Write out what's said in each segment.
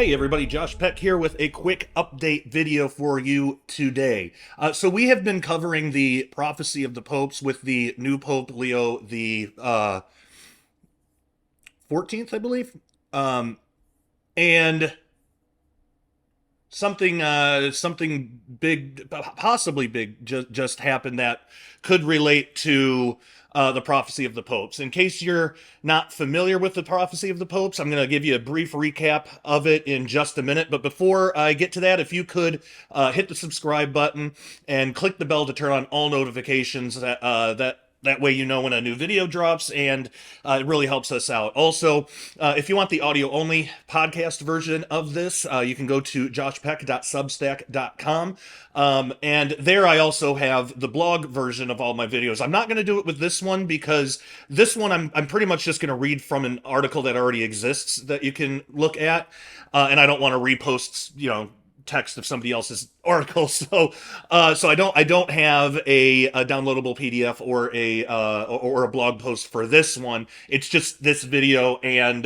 Hey everybody, Josh Peck here with a quick update video for you today. So we have been covering the prophecy of the popes with the new Pope Leo the 14th, I believe. And something big, possibly big, just happened that could relate to the prophecy of the popes. In case you're not familiar with the prophecy of the popes, I'm going to give you a brief recap of it in just a minute. But before I get to that, if you could hit the subscribe button and click the bell to turn on all notifications, that way you know when a new video drops, and it really helps us out. Also, if you want the audio-only podcast version of this, you can go to joshpeck.substack.com, and there I also have the blog version of all my videos. I'm not going to do it with this one because this one I'm pretty much just going to read from an article that already exists that you can look at, and I don't want to repost, text of somebody else's article, so I don't have a downloadable PDF or a blog post for this one. It's just this video and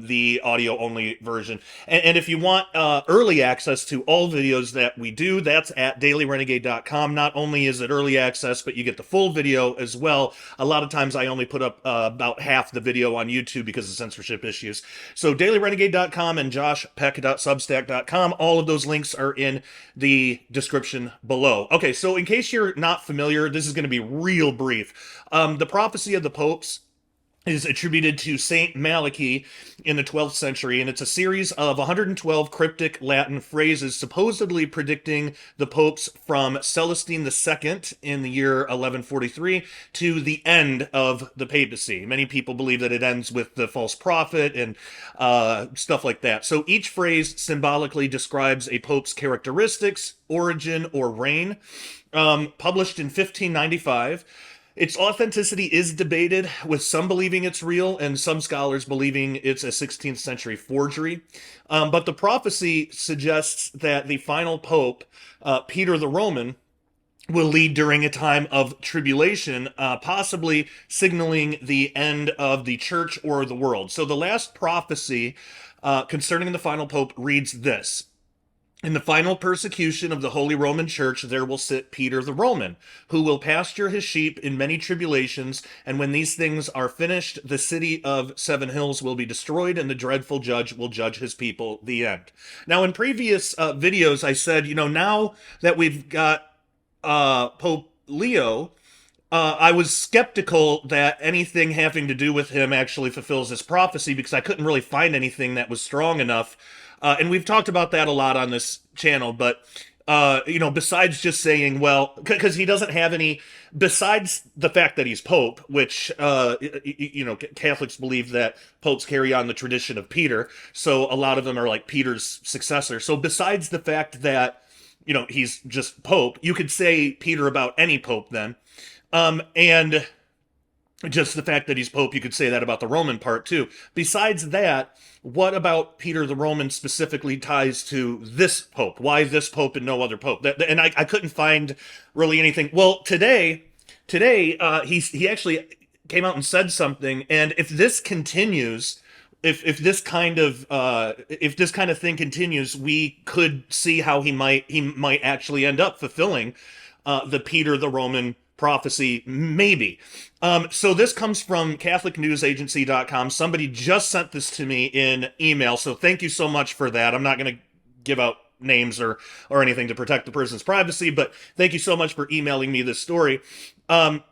the audio only version. And if you want early access to all videos that we do, that's at dailyrenegade.com. Not only is it early access, but you get the full video as well. A lot of times I only put up about half the video on YouTube because of censorship issues. So dailyrenegade.com and joshpeck.substack.com, all of those links are in the description below. Okay, so in case you're not familiar, this is going to be real brief. The prophecy of the popes is attributed to Saint Malachi in the 12th century, and it's a series of 112 cryptic Latin phrases supposedly predicting the popes from Celestine II in the year 1143 to the end of the papacy. Many people believe that it ends with the false prophet and stuff like that. So each phrase symbolically describes a pope's characteristics, origin, or reign. Published in 1595, its authenticity is debated, with some believing it's real and some scholars believing it's a 16th century forgery. But the prophecy suggests that the final pope, Peter the Roman, will lead during a time of tribulation, possibly signaling the end of the church or the world. So the last prophecy concerning the final pope reads this: "In the final persecution of the Holy Roman Church, there will sit Peter the Roman, who will pasture his sheep in many tribulations, and when these things are finished, the city of Seven Hills will be destroyed, and the dreadful judge will judge his people." The end. Now, in previous videos, I said, now that we've got Pope Leo, I was skeptical that anything having to do with him actually fulfills this prophecy because I couldn't really find anything that was strong enough. And we've talked about that a lot on this channel, but, besides just saying, well, because he doesn't have any, besides the fact that he's Pope, which, Catholics believe that popes carry on the tradition of Peter, so a lot of them are like Peter's successor. So besides the fact that, he's just Pope, you could say Peter about any Pope then. And just the fact that he's Pope, you could say that about the Roman part too. Besides that, what about Peter the Roman specifically ties to this Pope? Why this Pope and no other Pope? And I couldn't find really anything. Well, today, he actually came out and said something. And if this continues, if this kind of thing continues, we could see how he might actually end up fulfilling the Peter the Roman prophecy, maybe. So this comes from CatholicNewsAgency.com. Somebody just sent this to me in email, so thank you so much for that. I'm not going to give out names or anything to protect the person's privacy, but thank you so much for emailing me this story. And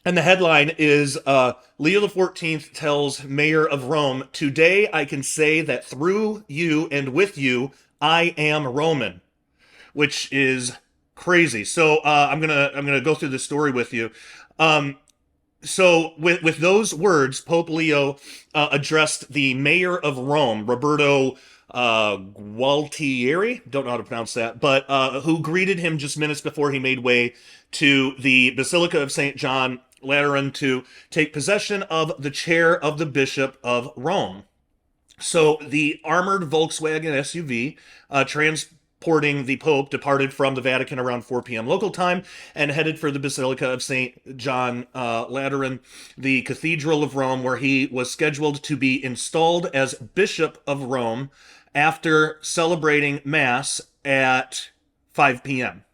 the headline is, Leo XIV tells Mayor of Rome, "Today I can say that through you and with you, I am Roman," which is crazy. So I'm gonna go through the story with you. So with those words, Pope Leo addressed the mayor of Rome, Roberto Gualtieri, don't know how to pronounce that, but who greeted him just minutes before he made way to the Basilica of St. John Lateran to take possession of the chair of the Bishop of Rome. So the armored Volkswagen SUV transporting the Pope departed from the Vatican around 4 p.m. local time and headed for the Basilica of St. John Lateran, the Cathedral of Rome, where he was scheduled to be installed as Bishop of Rome after celebrating Mass at 5 p.m.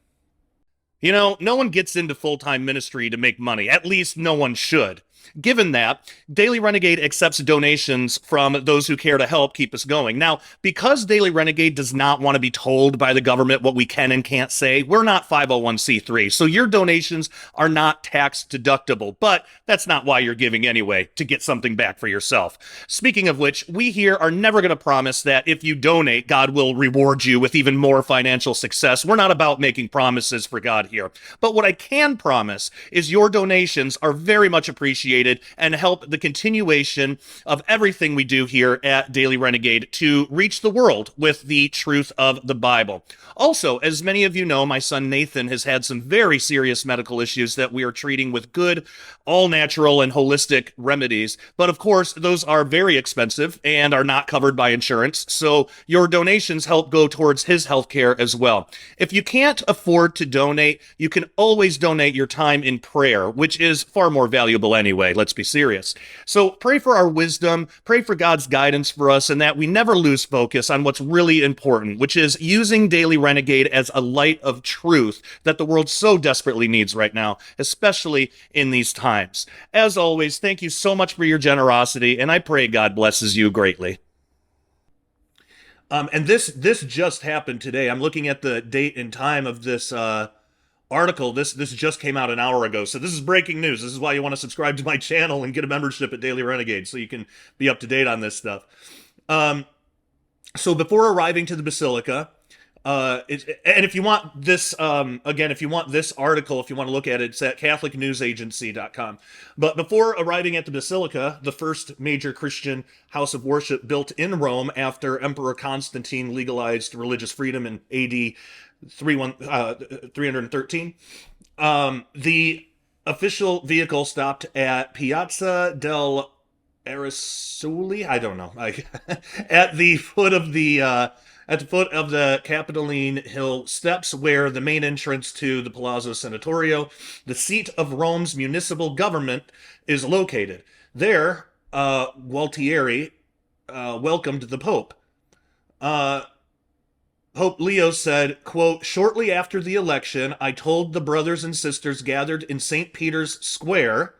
You know, no one gets into full-time ministry to make money. At least no one should. Given that, Daily Renegade accepts donations from those who care to help keep us going. Now, because Daily Renegade does not want to be told by the government what we can and can't say, we're not 501c3, so your donations are not tax deductible, but that's not why you're giving anyway, to get something back for yourself. Speaking of which, we here are never going to promise that if you donate, God will reward you with even more financial success. We're not about making promises for God here. But what I can promise is your donations are very much appreciated and help the continuation of everything we do here at Daily Renegade to reach the world with the truth of the Bible. Also, as many of you know, my son Nathan has had some very serious medical issues that we are treating with good, all-natural and holistic remedies. But of course, those are very expensive and are not covered by insurance, so your donations help go towards his health care as well. If you can't afford to donate, you can always donate your time in prayer, which is far more valuable anyway. Let's be serious. So pray for our wisdom, pray for God's guidance for us, and that we never lose focus on what's really important, which is using Daily Renegade as a light of truth that the world so desperately needs right now, especially in these times. As always, thank you so much for your generosity, and I pray God blesses you greatly. And this just happened today. I'm looking at the date and time of this article. This just came out an hour ago, so this is breaking news. This is why you want to subscribe to my channel and get a membership at Daily Renegade, so you can be up to date on this stuff. So before arriving to the Basilica, and if you want this, again, if you want this article, if you want to look at it, it's at CatholicNewsAgency.com. But before arriving at the Basilica, the first major Christian house of worship built in Rome after Emperor Constantine legalized religious freedom in AD 313, the official vehicle stopped at Piazza del Araceli, I don't know, at the foot of the Capitoline Hill steps, where the main entrance to the Palazzo Senatorio, the seat of Rome's municipal government, is located. There, Gualtieri welcomed the Pope. Pope Leo said, quote, "Shortly after the election, I told the brothers and sisters gathered in St. Peter's Square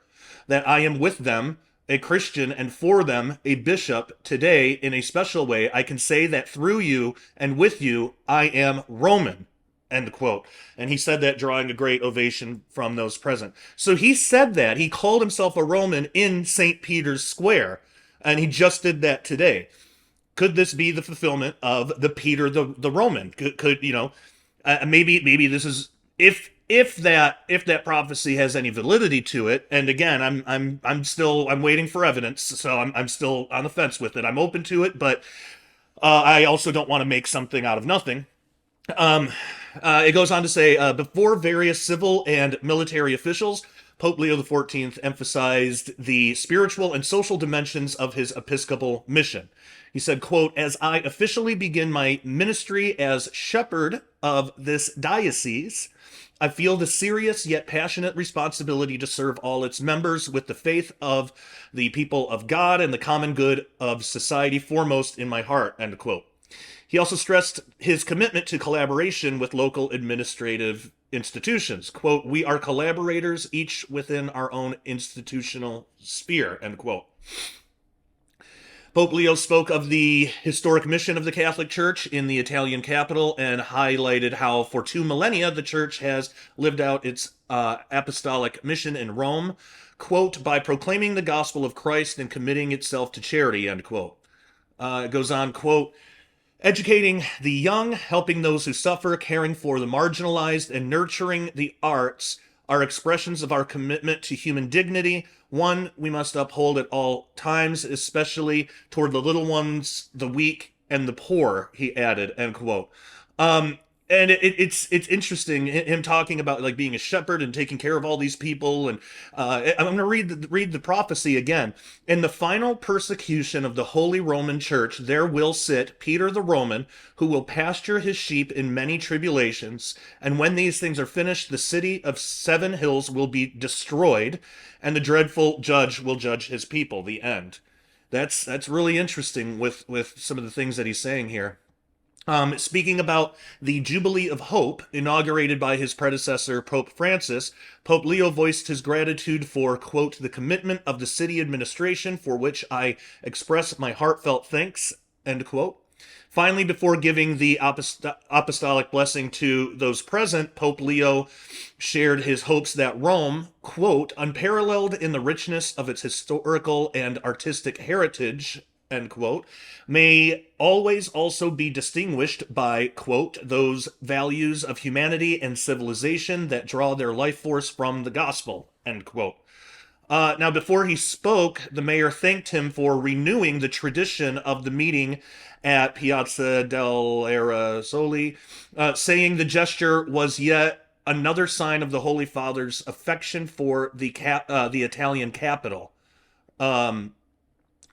that I am with them, a Christian, and for them, a bishop. Today, in a special way, I can say that through you and with you, I am Roman," end quote. And he said that drawing a great ovation from those present. So he said that. He called himself a Roman in St. Peter's Square, and he just did that today. Could this be the fulfillment of the Peter the Roman? Could you know? Maybe this is if that prophecy has any validity to it. And again, I'm waiting for evidence, so I'm still on the fence with it. I'm open to it, but I also don't want to make something out of nothing. It goes on to say, before various civil and military officials, Pope Leo XIV emphasized the spiritual and social dimensions of his episcopal mission. He said, quote, "As I officially begin my ministry as shepherd of this diocese, I feel the serious yet passionate responsibility to serve all its members with the faith of the people of God and the common good of society foremost in my heart," end quote. He also stressed his commitment to collaboration with local administrative institutions. Quote, "We are collaborators, each within our own institutional sphere," end quote. Pope Leo spoke of the historic mission of the Catholic Church in the Italian capital and highlighted how for 2 millennia the Church has lived out its apostolic mission in Rome, quote, "by proclaiming the gospel of Christ and committing itself to charity," end quote. It goes on, quote, "Educating the young, helping those who suffer, caring for the marginalized, and nurturing the arts are expressions of our commitment to human dignity, one we must uphold at all times, especially toward the little ones, the weak, and the poor," he added, end quote. And it's interesting him talking about like being a shepherd and taking care of all these people. And I'm going to read the prophecy again. "In the final persecution of the Holy Roman Church, there will sit Peter the Roman, who will pasture his sheep in many tribulations. And when these things are finished, the city of 7 hills will be destroyed, and the dreadful judge will judge his people." The end. That's really interesting with some of the things that he's saying here. Speaking about the Jubilee of Hope, inaugurated by his predecessor, Pope Francis, Pope Leo voiced his gratitude for, quote, the commitment of the city administration for which I express my heartfelt thanks, end quote. Finally, before giving the apostolic blessing to those present, Pope Leo shared his hopes that Rome, quote, unparalleled in the richness of its historical and artistic heritage, end quote, may always also be distinguished by, quote, those values of humanity and civilization that draw their life force from the gospel, end quote. Now, before he spoke, the mayor thanked him for renewing the tradition of the meeting at Piazza del Soli, saying the gesture was yet another sign of the Holy Father's affection for the Italian capital,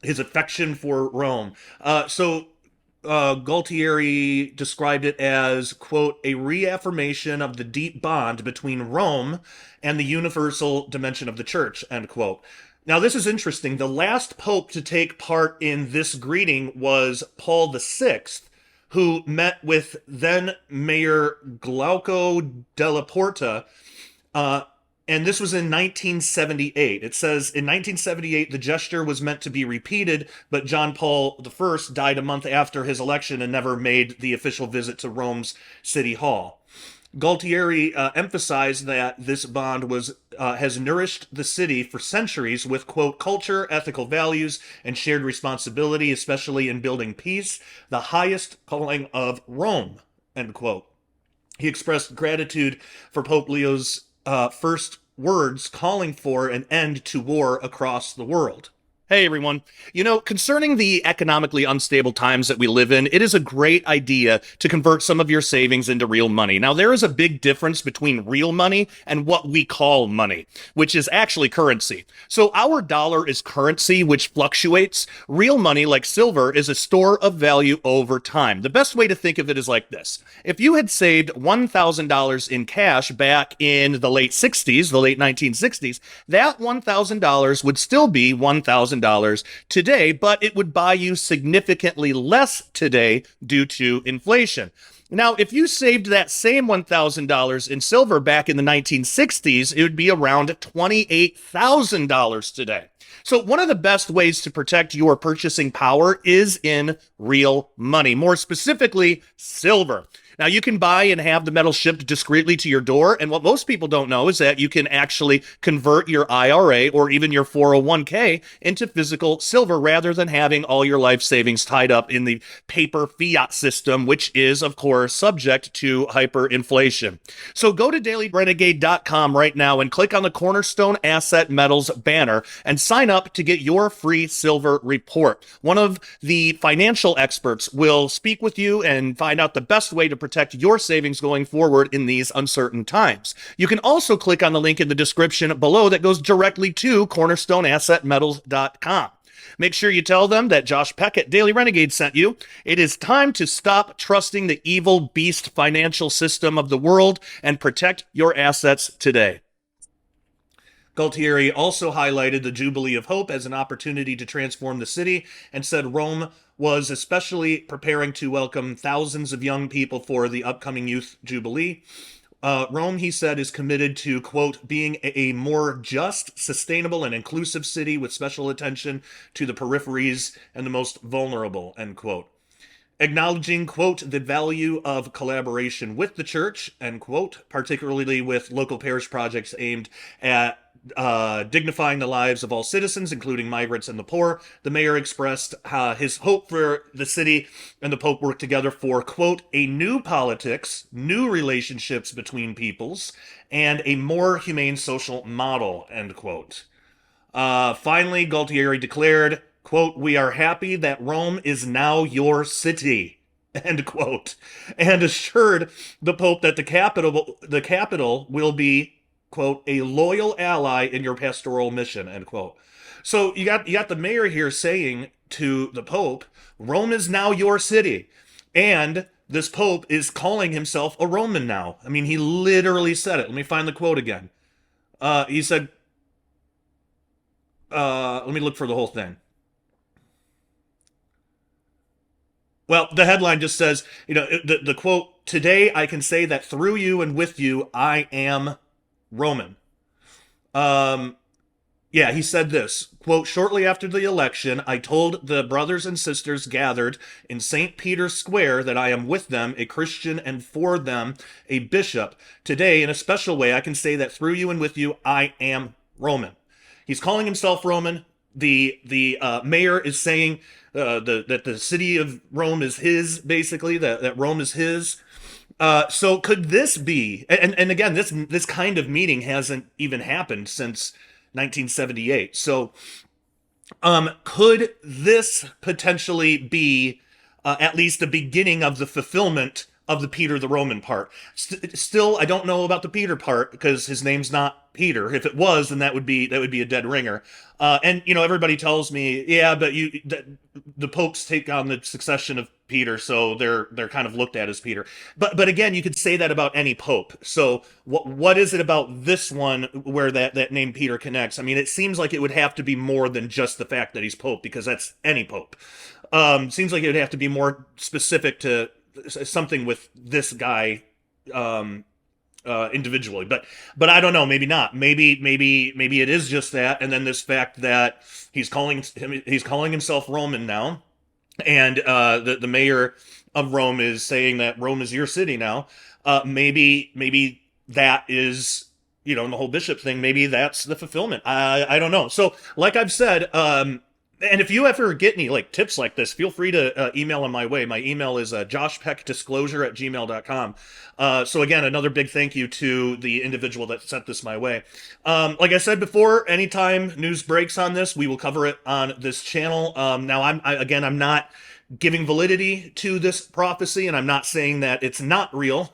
his affection for Rome. Gualtieri described it as, quote, a reaffirmation of the deep bond between Rome and the universal dimension of the church, end quote. Now, this is interesting. The last pope to take part in this greeting was Paul VI, who met with then Mayor Glauco della Porta, and this was in 1978. It says in 1978, the gesture was meant to be repeated, but John Paul I died a month after his election and never made the official visit to Rome's City Hall. Gualtieri emphasized that this bond has nourished the city for centuries with, quote, culture, ethical values, and shared responsibility, especially in building peace, the highest calling of Rome, end quote. He expressed gratitude for Pope Leo's first words calling for an end to war across the world. Hey everyone. Concerning the economically unstable times that we live in, it is a great idea to convert some of your savings into real money. Now, there is a big difference between real money and what we call money, which is actually currency. So our dollar is currency, which fluctuates. Real money, like silver, is a store of value over time. The best way to think of it is like this. If you had saved $1,000 in cash back in the late 60s, the late 1960s, that $1,000 would still be $1,000 today, but it would buy you significantly less today due to inflation. Now, if you saved that same $1,000 in silver back in the 1960s, it would be around $28,000 today. So one of the best ways to protect your purchasing power is in real money, more specifically, silver. Now, you can buy and have the metal shipped discreetly to your door, and what most people don't know is that you can actually convert your IRA or even your 401k into physical silver rather than having all your life savings tied up in the paper fiat system, which is, of course, subject to hyperinflation. So go to dailyrenegade.com right now and click on the Cornerstone Asset Metals banner and sign up to get your free silver report. One of the financial experts will speak with you and find out the best way to protect your savings going forward in these uncertain times. You can also click on the link in the description below that goes directly to cornerstoneassetmetals.com. Make sure you tell them that Josh Peck at Daily Renegade sent you. It is time to stop trusting the evil beast financial system of the world and protect your assets today. Gualtieri also highlighted the Jubilee of Hope as an opportunity to transform the city and said Rome was especially preparing to welcome thousands of young people for the upcoming Youth Jubilee. Rome, he said, is committed to, quote, being a more just, sustainable, and inclusive city with special attention to the peripheries and the most vulnerable, end quote. Acknowledging, quote, the value of collaboration with the church, end quote, particularly with local parish projects aimed at dignifying the lives of all citizens, including migrants and the poor. The mayor expressed his hope for the city and the Pope work together for, quote, a new politics, new relationships between peoples, and a more humane social model, end quote. Finally, Gualtieri declared, quote, we are happy that Rome is now your city, end quote, and assured the Pope that the capital will be, quote, a loyal ally in your pastoral mission, end quote. So you got the mayor here saying to the Pope, Rome is now your city. And this Pope is calling himself a Roman now. I mean, he literally said it. Let me find the quote again. He said, let me look for the whole thing. Well, the headline just says, the quote, "Today I can say that through you and with you, I am Roman." Um, Yeah, he said this quote, "Shortly after the election, I told the brothers and sisters gathered in St. Peter's Square that I am with them, a Christian, and for them, a bishop. Today, in a special way, I can say that through you and with you, I am Roman." He's calling himself Roman. The mayor is saying that the city of Rome is his, basically, that Rome is his. So could this be, and again, this kind of meeting hasn't even happened since 1978. So could this potentially be at least the beginning of the fulfillment of the Peter the Roman part? Still, I don't know about the Peter part because his name's not Peter. If it was, then that would be a dead ringer. And everybody tells me, yeah, but the popes take on the succession of Peter, so they're kind of looked at as Peter. But again, you could say that about any pope. So what is it about this one where that name Peter connects? I mean, it seems like it would have to be more than just the fact that he's pope, because that's any pope. Seems like it would have to be more specific to something with this guy individually. But I don't know. Maybe not. Maybe it is just that, and then this fact that he's calling himself Roman now, and the mayor of Rome is saying that Rome is your city now. Maybe that is, in the whole bishop thing. Maybe that's the fulfillment. I don't know. So like I've said, and if you ever get any tips like this, feel free to email them my way. My email is joshpeckdisclosure@gmail.com. So again, another big thank you to the individual that sent this my way. Like I said before, anytime news breaks on this, we will cover it on this channel. Now, I'm not giving validity to this prophecy, and I'm not saying that it's not real.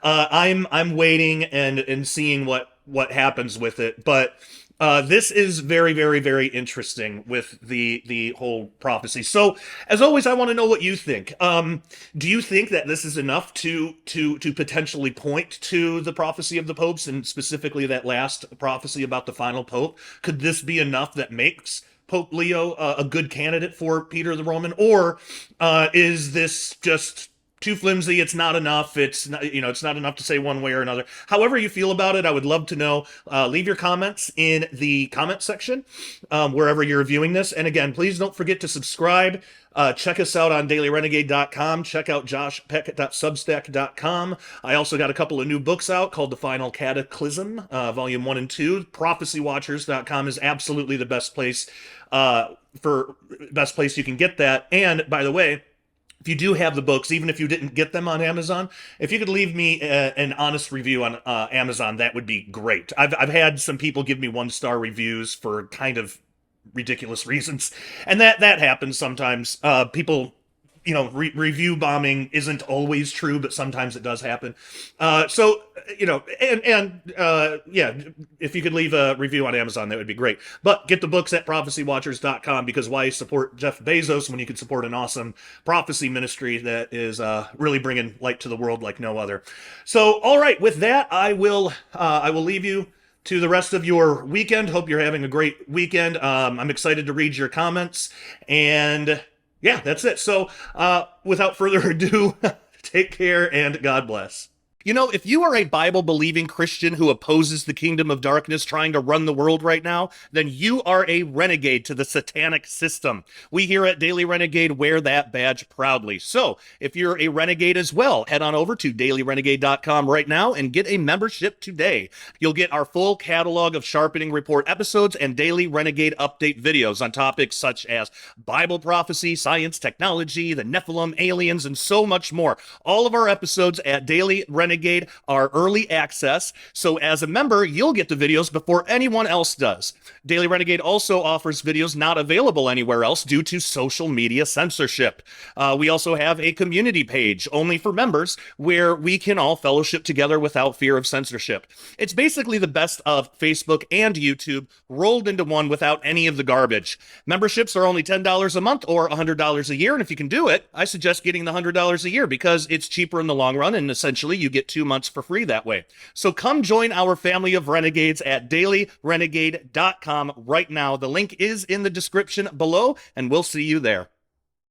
I'm waiting and seeing what happens with it, but this is very, very, very interesting with the whole prophecy. So, as always, I want to know what you think. Do you think that this is enough to potentially point to the prophecy of the popes, and specifically that last prophecy about the final pope? Could this be enough that makes Pope Leo a good candidate for Peter the Roman, or is this just too flimsy? It's not enough. It's not, it's not enough to say one way or another. However you feel about it, I would love to know. Leave your comments in the comment section wherever you're viewing this. And again, please don't forget to subscribe. Check us out on dailyrenegade.com. Check out joshpeck.substack.com. I also got a couple of new books out called The Final Cataclysm, Volume 1 and 2. Prophecywatchers.com is absolutely the best place you can get that. And by the way, if you do have the books, even if you didn't get them on Amazon, if you could leave me an honest review on Amazon, that would be great. I've had some people give me 1-star reviews for kind of ridiculous reasons, and that happens sometimes. People, review bombing isn't always true, but sometimes it does happen. So, yeah, if you could leave a review on Amazon, that would be great. But get the books at prophecywatchers.com, because why support Jeff Bezos when you can support an awesome prophecy ministry that is really bringing light to the world like no other. So, all right, with that, I will leave you to the rest of your weekend. Hope you're having a great weekend. I'm excited to read your comments, and yeah, that's it. So, without further ado, take care and God bless. If you are a Bible-believing Christian who opposes the kingdom of darkness trying to run the world right now, then you are a renegade to the satanic system. We here at Daily Renegade wear that badge proudly. So, if you're a renegade as well, head on over to dailyrenegade.com right now and get a membership today. You'll get our full catalog of Sharpening Report episodes and Daily Renegade update videos on topics such as Bible prophecy, science, technology, the Nephilim, aliens, and so much more. All of our episodes at Daily Renegade are early access, so as a member, you'll get the videos before anyone else does. Daily Renegade also offers videos not available anywhere else due to social media censorship. We also have a community page only for members where we can all fellowship together without fear of censorship. It's basically the best of Facebook and YouTube rolled into one without any of the garbage. Memberships are only $10 a month or $100 a year, and if you can do it, I suggest getting the $100 a year because it's cheaper in the long run, and essentially you get 2 months for free that way. So come join our family of renegades at dailyrenegade.com right now. The link is in the description below, and we'll see you there.